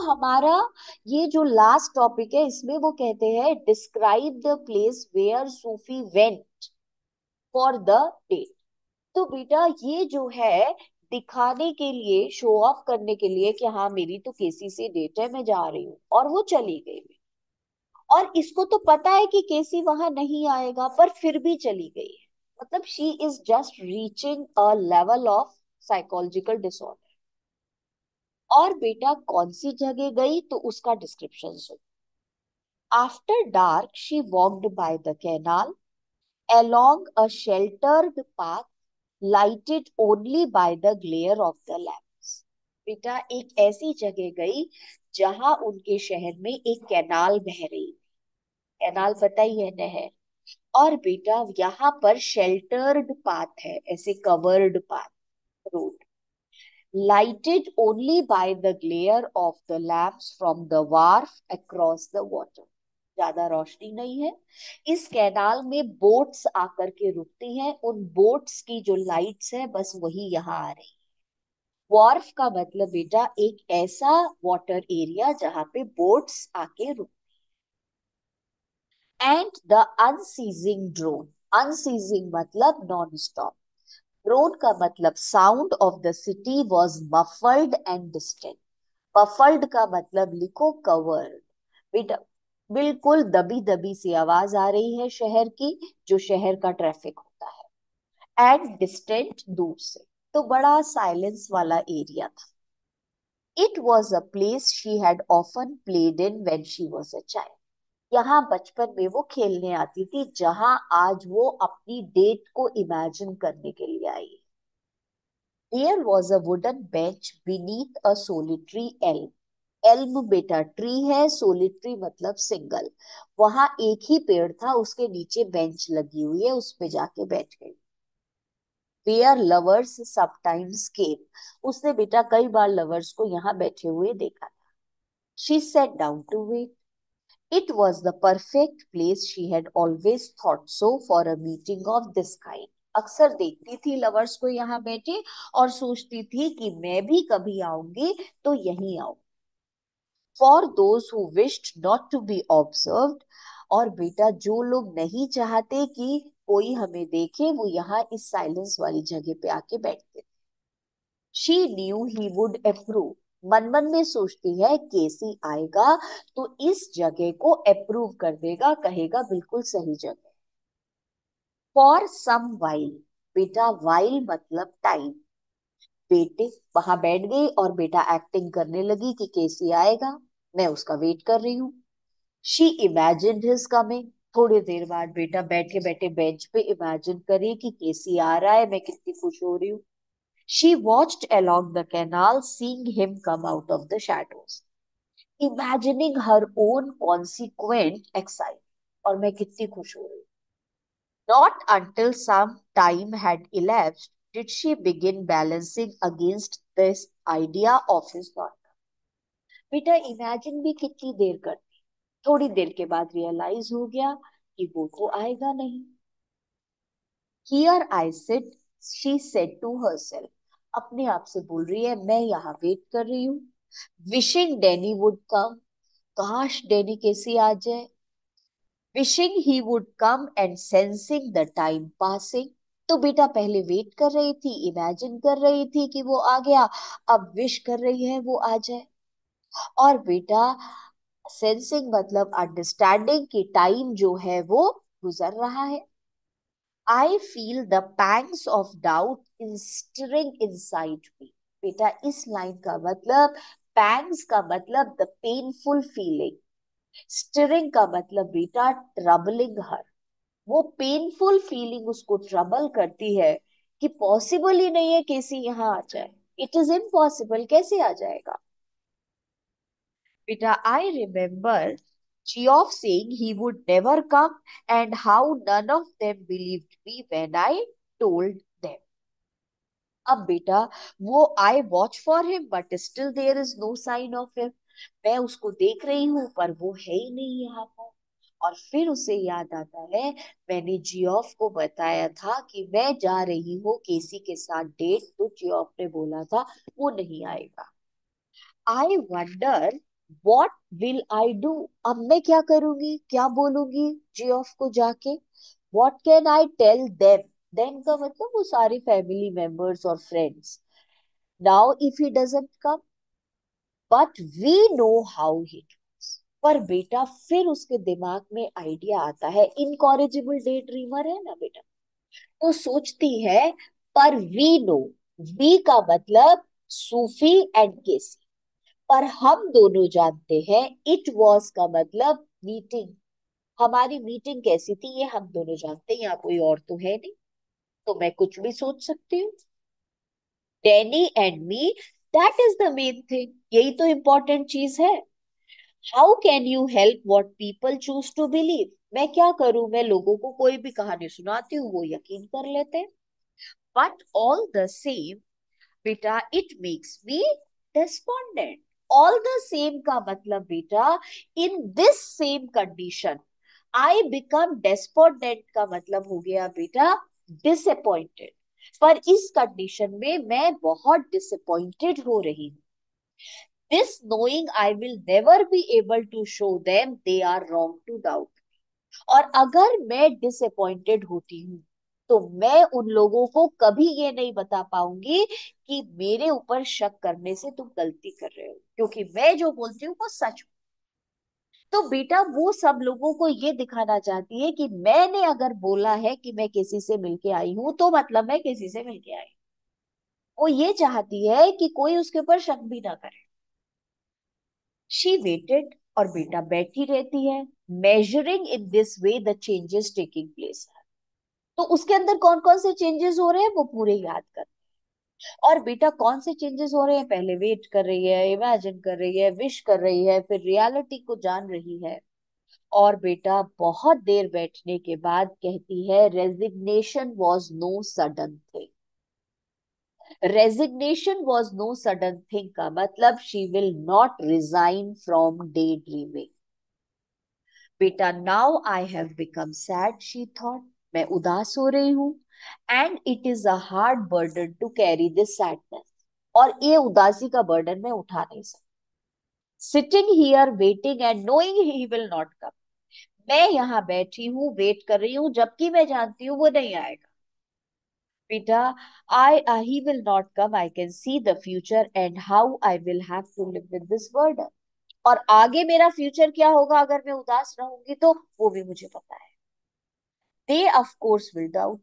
हमारा ये जो लास्ट टॉपिक है इसमें वो कहते हैं describe the place where Sophie went for the date. तो बेटा ये जो है दिखाने के लिए, शो ऑफ करने के लिए कि हाँ मेरी तो केसी से डेट है, मैं जा रही हूँ, और वो चली गई। और इसको तो पता है कि केसी वहां नहीं आएगा, पर फिर भी चली गई है। मतलब she is just reaching a level of psychological disorder. और बेटा कौन सी जगह गई तो उसका description soon. After dark she walked by the canal along a sheltered path lighted only by the glare of the lamps। बेटा एक ऐसी जगह गई जहां उनके शहर में एक कैनाल बह रही। कैनाल पता ही है, नहर। और बेटा यहाँ पर शेल्टर्ड पाथ है, ऐसे covered path, road, lighted only by the glare of the lamps from the wharf across the water। ज्यादा रोशनी नहीं है। इस कैनाल में बोट्स आकर के रुकती हैं, उन बोट्स की जो लाइट्स है बस वही यहाँ आ रही। वॉर्फ का मतलब बेटा एक ऐसा वाटर एरिया जहां पे बोट्स आके रुक। And the unceasing drone, unceasing मतलब नॉन स्टॉप, ड्रोन का मतलब sound of the city was muffled and distant. Muffled का मतलब लिखो कवर्ड। बेटा बिल्कुल दबी दबी सी आवाज आ रही है शहर की, जो शहर का ट्रैफिक होता है। एंड डिस्टेंट, दूर से। तो बड़ा साइलेंस वाला एरिया था। It was a place she had often played in when she was a child. यहाँ बचपन में वो खेलने आती थी, जहां आज वो अपनी डेट को इमेजिन करने के लिए आई। There was a wooden bench beneath a solitary elm। Elm बेटा ट्री है, सोलिटरी मतलब सिंगल। वहां एक ही पेड़ था, उसके नीचे बेंच लगी हुई है, उस पे जाके बैठ गई। वेयर लवर्स समटाइम्स केम। उसने बेटा कई बार लवर्स को यहाँ बैठे हुए देखा था। She sat down to wait. It was the perfect place, she had always thought so, for a meeting of this kind. अक्सर देखती थी लवर्स को यहाँ बैठे और सोचती थी कि मैं भी कभी आऊंगी तो यहीं आऊं। For those who wished not to be observed. और बेटा जो लोग नहीं चाहते कि कोई हमें देखे, वो यहाँ इस साइलेंस वाली जगह पे आके बैठते। She knew he would approve. मन मन में सोचती है केसी आएगा तो इस जगह को अप्रूव कर देगा, कहेगा बिल्कुल सही जगह। फॉर सम वाइल, बेटा वाइल मतलब टाइम। बेटे वहां बैठ गई और बेटा एक्टिंग करने लगी कि केसी आएगा, मैं उसका वेट कर रही हूँ। She imagined his coming. थोड़ी देर बाद बेटा बैठे बैठे बेंच पे इमेजिन करी कि केसी आ रहा है, मैं कितनी खुश हो रही हूँ। She watched along the canal, seeing him come out of the shadows, imagining her own consequent excitement। और मैं कितनी खुश हो रही हूँ। Not until some time had elapsed did she begin balancing against this idea of his daughter। बेटा imagine भी कितनी देर कर, थोड़ी देर के बाद रियलाइज हो गया कि वो तो आएगा नहीं। Here I sit, she said to herself. अपने आप से बोल रही है, मैं यहाँ वेट कर रही हूँ। विशिंग डैनी वुड कम, काश डैनी कैसे आ जाए। Wishing he would come and sensing the time passing. तो बेटा पहले वेट कर रही थी, इमेजिन कर रही थी कि वो आ गया, अब विश कर रही है वो आ जाए। और बेटा सेंसिंग मतलब अंडरस्टैंडिंग कि टाइम जो है वो गुजर रहा है। I feel the pangs of doubt in stirring inside me. बेटा इस लाइन का मतलब, पैंग्स का मतलब द पेनफुल फीलिंग, स्टिरिंग का मतलब बेटा ट्रबलिंग हर। वो पेनफुल फीलिंग उसको ट्रबल करती है कि पॉसिबल ही नहीं है कैसे यहाँ आ जाए। इट इज इम्पॉसिबल, कैसे आ जाएगा। बेटा I remember Geoff saying he would never come, and how none of them believed me when I told them। अब बेटा वो I watch for him but still there is no sign of him. मैं उसको देख रही हूँ पर वो है ही नहीं यहाँ पर। और फिर उसे याद आता है, मैंने जियोफ को बताया था कि मैं जा रही हूँ केसी के साथ डेट, तो जियोफ ने बोला था वो नहीं आएगा। I wonder what will I do, अब मैं क्या करूंगी, क्या बोलूंगी जी ऑफ को जाके। What can I tell them, them का मतलब वो सारे फैमिली मेंबर्स और friends. Now if he doesn't come, but we know how he, पर बेटा फिर उसके दिमाग में आइडिया आता है, इनकॉरेजिबल डे ड्रीमर है ना बेटा, तो सोचती है, पर वी नो, वी का मतलब सूफी एंड केसी, पर हम दोनों जानते हैं, इट वॉज का मतलब मीटिंग, हमारी मीटिंग कैसी थी ये हम दोनों जानते हैं, यहाँ कोई और तो है नहीं, तो मैं कुछ भी सोच सकती हूँ। Danny and me, that is the main thing, यही तो इम्पोर्टेंट चीज है। How can you help what people choose to believe, मैं क्या करूं, मैं लोगों को कोई भी कहानी सुनाती हूँ वो यकीन कर लेते हैं, बट ऑल द सेम बेटा it makes me despondent. All the same का मतलब बेटा, in this same condition I become despondent का मतलब हो गया बेटा डिसअपॉइंटेड, पर इस कंडीशन में मैं बहुत डिसअपॉइंटेड हो रही हूँ। This knowing I will never be able to show them they are wrong to doubt. और अगर मैं डिसअपॉइंटेड होती हूँ तो मैं उन लोगों को कभी ये नहीं बता पाऊंगी कि मेरे ऊपर शक करने से तुम गलती कर रहे हो, क्योंकि मैं जो बोलती हूँ वो सच। तो बेटा वो सब लोगों को ये दिखाना चाहती है कि मैंने अगर बोला है कि मैं किसी से मिलके आई हूं तो मतलब मैं किसी से मिलके आई। वो ये चाहती है कि कोई उसके ऊपर शक भी ना करे। शी वेटेड, और बेटा बैठी रहती है, measuring in this way the changes taking place. तो उसके अंदर कौन कौन से चेंजेस हो रहे हैं वो पूरे याद कर। और बेटा कौन से चेंजेस हो रहे हैं, पहले वेट कर रही है, इमेजिन कर रही है, विश कर रही है, फिर रियलिटी को जान रही है। और बेटा बहुत देर बैठने के बाद कहती है, resignation was no sudden thing. Resignation was no sudden thing का मतलब she will not resign from daydreaming. बेटा now I have become sad she thought, मैं उदास हो रही हूं, and it is a hard burden to carry this sadness, और ये उदासी का बर्डन मैं उठा नहीं सकती। Sitting here waiting and knowing he will not come, मैं यहाँ बैठी हूँ वेट कर रही हूँ जबकि मैं जानती हूँ वो नहीं आएगा। बेटा I he will not come, I can see the future and how I will have to live with this burden, और आगे मेरा फ्यूचर क्या होगा अगर मैं उदास रहूंगी तो वो भी मुझे पता है। दे ऑफ कोर्स विल डाउट,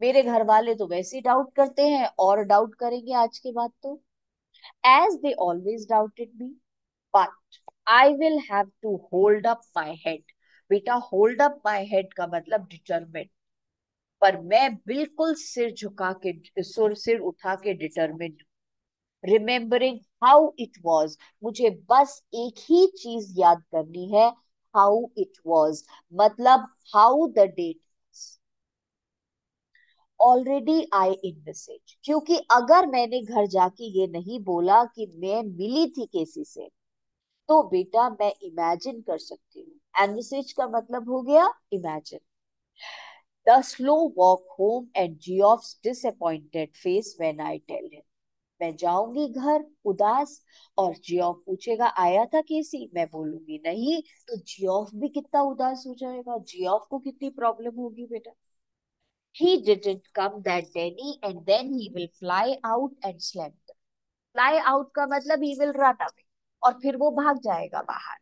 मेरे घर वाले तो वैसे ही डाउट करते हैं और डाउट करेंगे आज के बाद तो, as they always doubted me, but I will have to hold up my head. बेटा होल्ड अप माई हेड का मतलब डिटरमिन, पर मैं बिल्कुल सिर झुका के, सुर सिर उठा के determine. Remembering how it was, मुझे बस एक ही चीज याद करनी है, हाउ इट वॉज मतलब how the date, already I envisage, क्योंकि अगर मैंने घर जाके ये नहीं बोला कि मैं मिली थी केसी से, तो बेटा मैं इमेजिन कर सकती हूँ। एनविसेज का मतलब हो गया imagine. The slow walk home and Geoff's disappointed face when I tell him, मैं जाऊंगी घर उदास, और जियोफ पूछेगा आया था केसी, मैं बोलूंगी नहीं, तो जियोफ भी कितना उदास हो जाएगा, जियोफ को कितनी प्रॉब्लम होगी बेटा। He didn't come that Denny, and then he will fly out and slam them. Fly out का मतलब he will run away, और फिर वो भाग जाएगा बाहर।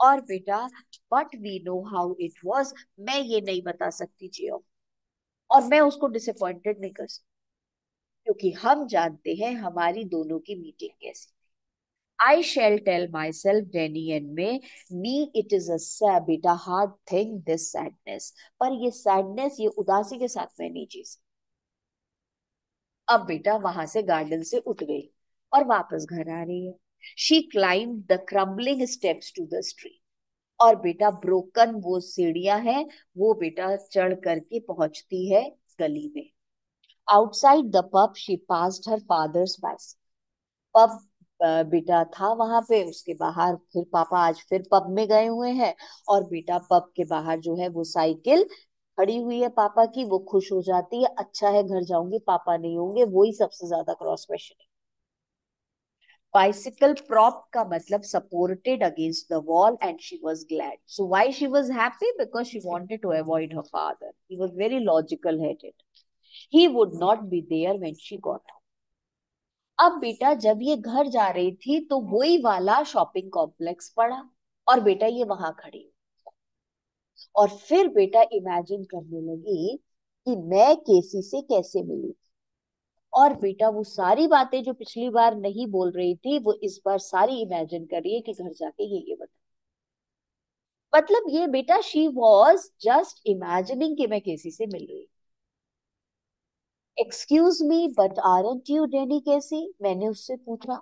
और बेटा but we know how it was, मैं ये नहीं बता सकती जियो, और मैं उसको डिसअपॉइंटेड नहीं कर सकती, क्योंकि हम जानते हैं हमारी दोनों की मीटिंग कैसी। I shall tell myself, Denny and me it is a बेटा hard thing this sadness, पर ये sadness, ये उदासी के साथ मैं नहीं जी सकती। अब बेटा वहां से गार्डन से उठ गई और वापस घर आ रही है। She climb the crumbling steps to the street, और बेटा ब्रोकन वो सीढ़ियां हैं, वो बेटा चढ़ करके पहुंचती है गली में। Outside the pub she passed her father's bicycle, pub बेटा था वहां पे, उसके बाहर फिर पापा आज फिर पब में गए हुए हैं, और बेटा पब के बाहर जो है वो साइकिल खड़ी हुई है पापा की, वो खुश हो जाती है, अच्छा है घर जाऊंगी पापा नहीं होंगे, वही सबसे ज्यादा क्रॉस क्वेश्चन। Bicycle prop का मतलब supported against the wall and she was glad. So why she was happy? Because she wanted to avoid her father. He was very logical headed. He would not be there when she got home. अब बेटा जब ये घर जा रही थी तो वही वाला शॉपिंग कॉम्प्लेक्स पड़ा और बेटा ये वहां खड़ी और फिर बेटा इमेजिन करने लगी कि मैं केसी से कैसे मिली और बेटा वो सारी बातें जो पिछली बार नहीं बोल रही थी वो इस बार सारी इमेजिन कर रही है कि घर जाके ये बता मतलब ये बेटा शी वॉज जस्ट इमेजिनिंग कि मैं केसी से मिल रही। Excuse me but aren't you Danny Casey, मैंने उससे पूछा।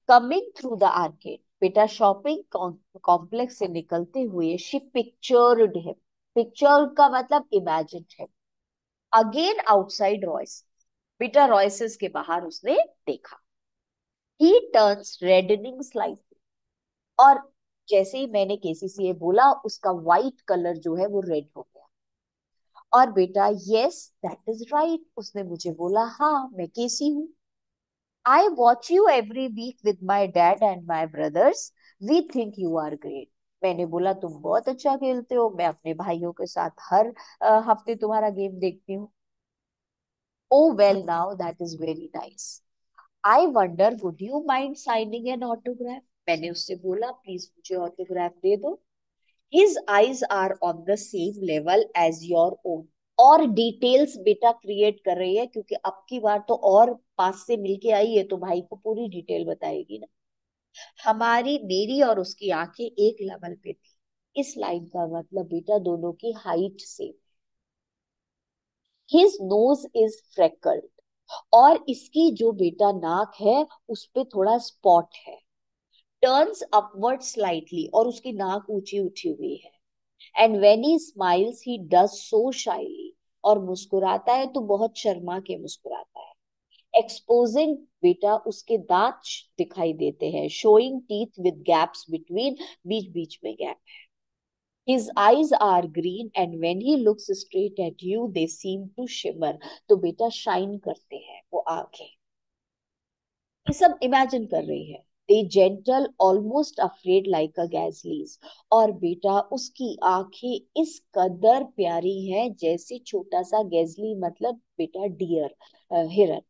कमिंग थ्रू द आर्केड, बेटा शॉपिंग कॉम्प्लेक्स से निकलते हुए शी पिक्चर्ड हिम। पिक्चर का मतलब imagine him again outside Royce. बेटा रॉयसेस के बाहर उसने देखा। ही टर्न्स रेडनिंग स्लाइटली और जैसे ही मैंने केसीसीए बोला उसका व्हाइट कलर जो है वो रेड हो गया। और बेटा यस दैट इज राइट, उसने मुझे बोला हाँ मैं केसी हूँ। I watch you every week with my dad and my brothers, we think you are great. मैंने बोला तुम बहुत अच्छा खेलते हो, मैं अपने भाइयों के साथ हर हफ्ते तुम्हारा गेम देखती हूँ। Oh well now that is very nice, I wonder would you mind signing an autograph. मैंने उससे बोला प्लीज मुझे ऑटोग्राफ दे दो। His eyes are on the same level as your own। और डिटेल्स बेटा क्रिएट कर रही है क्योंकि अब की बार तो और पास से मिलके आई है तो भाई को पूरी डिटेल बताएगी ना। हमारी मेरी और उसकी आंखें एक लेवल पे थी। इस लाइन का मतलब बेटा दोनों की height same. His nose is freckled और इसकी जो बेटा नाक है उस पे थोड़ा स्पॉट है। टर्न्स अपवर्ड स्लाइटली और उसकी नाक ऊंची उठी हुई है। And when he smiles he does so shyly और मुस्कुराता है तो बहुत शर्मा के मुस्कुराता है। एक्सपोजिंग बेटा उसके दांत दिखाई देते हैं। Showing teeth with gaps between, बीच बीच में gap. His eyes are green and when he looks straight at you they seem to shimmer. तो बेटा शाइन करते हैं वो आंखें। ये सब इमेजिन कर रही है। They gentle almost afraid like a gazelles और बेटा उसकी आंखें इस कदर प्यारी हैं जैसे छोटा सा गैजली मतलब बेटा डियर, हिरन।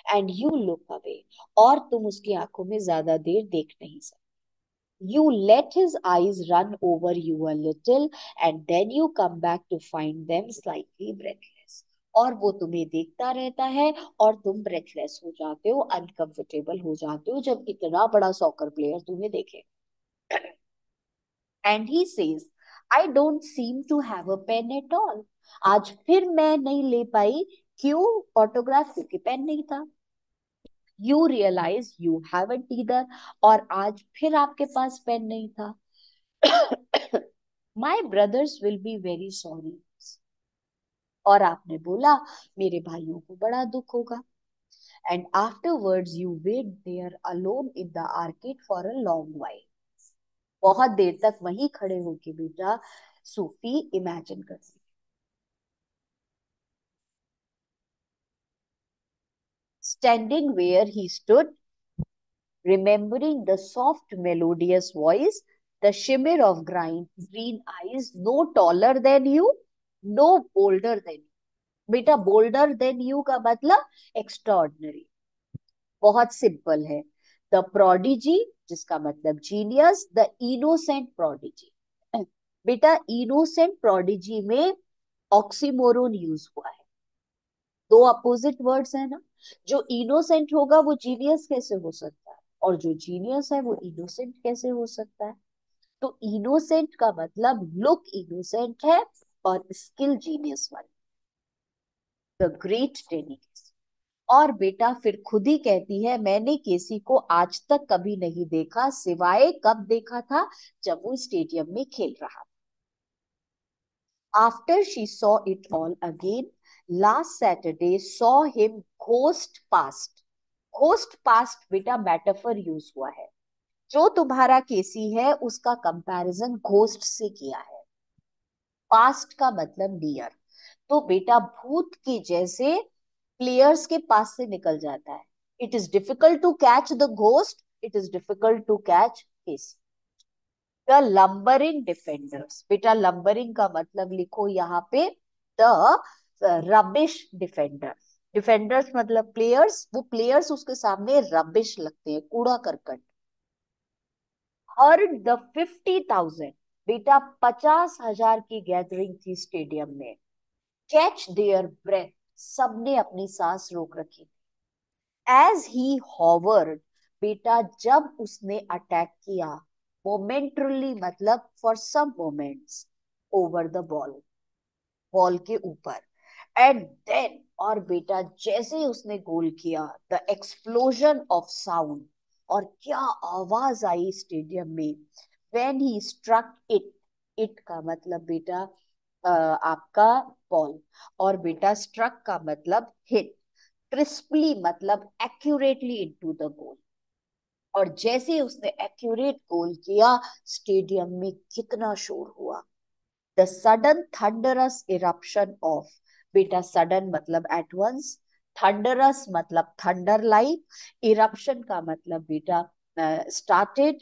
एंड यू लुक अवे और तुम उसकी आंखों में ज्यादा देर देख नहीं सकते। You let his eyes run over you a little and then you come back to find them slightly breathless. और वो तुम्हें देखता रहता है और तुम ब्रेथलेस हो जाते हो, अनकंफर्टेबल हो जाते हो जब इतना बड़ा सॉकर प्लेयर तुम्हें देखे। And he says I don't seem to have a pain at all. आज फिर मैं नहीं ले पाई। क्यों? ऑटोग्राफ क्योंकि पेन नहीं था। You realize you haven't either और आज फिर आपके पास पेन नहीं था। My brothers will be very sorry और आपने बोला मेरे भाइयों को बड़ा दुख होगा। And afterwards you wait there alone in the arcade for a long while. बहुत देर तक वहीं खड़े होके बेटा सूफी इमेजिन करती। Standing where he stood, remembering the soft melodious voice, the shimmer of green eyes, no taller than you, no bolder than you। बेटा boulder then you का मतलब एक्स्ट्रॉर्डनरी, बहुत सिंपल है। द प्रोडिजी जिसका मतलब genius, the innocent prodigy. बेटा innocent prodigy में oxymoron use हुआ है। दो अपोजिट वर्ड्स है ना। जो इनोसेंट होगा वो जीनियस कैसे हो सकता है और जो जीनियस है वो इनोसेंट कैसे हो सकता है। तो इनोसेंट का मतलब लुक इनोसेंट है और स्किल जीनियस वाली। The great dedication. और बेटा फिर खुद ही कहती है मैंने केसी को आज तक कभी नहीं देखा सिवाय कब देखा था, जब वो स्टेडियम में खेल रहा था। After she saw it all again, last Saturday saw him ghost past. Ghost past बेटा मेटाफर यूज हुआ है। जो तुम्हारा केसी है उसका कंपैरिजन घोस्ट से किया है। पास्ट का मतलब नियर। तो बेटा भूत के जैसे प्लेयर्स के पास से निकल जाता है। It is difficult to catch the ghost. It is difficult to catch his. The lumbering defenders. बेटा lumbering का मतलब लिखो यहाँ पे the rubbish defenders. Defenders मतलब players. वो players उसके सामने rubbish लगते हैं, कूड़ा करकट. Heard the 50,000. बेटा 50,000 की गैदरिंग थी स्टेडियम में. Catch their breath. सबने अपनी सांस रोक रखी. As he hovered. बेटा जब उसने अटैक किया, momentarily मतलब for some moments, over the ball, ball के ऊपर. एंड देन, और बेटा जैसे ही उसने गोल किया, द एक्सप्लोजन ऑफ साउंड, और क्या आवाज आई स्टेडियम में. When he struck it. It का मतलब बेटा आपका बॉल, और बेटा स्ट्रक का मतलब हिट. क्रिस्पली मतलब एक्यूरेटली इनटू द गोल. और जैसे उसने एक्यूरेट गोल किया, स्टेडियम में कितना शोर हुआ. The sudden thunderous eruption of. बेटा सडन मतलब एट वंस, थंडरस मतलब थंडर लाइक, इरप्शन का मतलब बेटा स्टार्टेड,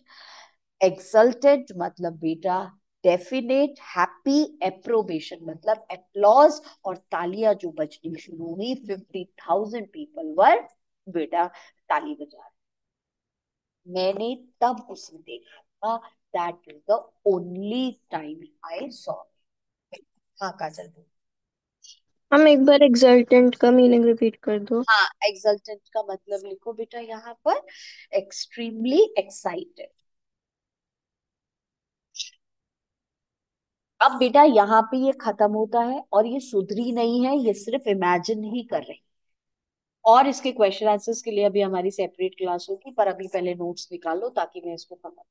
एक्सल्टेड मतलब बेटा डेफिनेट, हैप्पी, एप्रोबेशन मतलब एप्लॉज, और तालियां जो बजनी शुरू हुई. 50,000 पीपल वर बेटा ताली बजा रहे. मैंने तब उसे देखा. That is the only time I saw. हाँ काजल. हम एक बार एग्जल्टेंट का मीनिंग रिपीट कर दो. हाँ, एक्सल्टेंट का मतलब लिखो बेटा यहाँ पर, एक्सट्रीमली एक्साइटेड. अब बेटा यहाँ पे ये खत्म होता है, और ये सुधरी नहीं है, ये सिर्फ इमेजिन ही कर रही. और इसके क्वेश्चन आंसर्स के लिए अभी हमारी सेपरेट क्लास होगी, पर अभी पहले नोट्स निकालो ताकि मैं इसको खत्म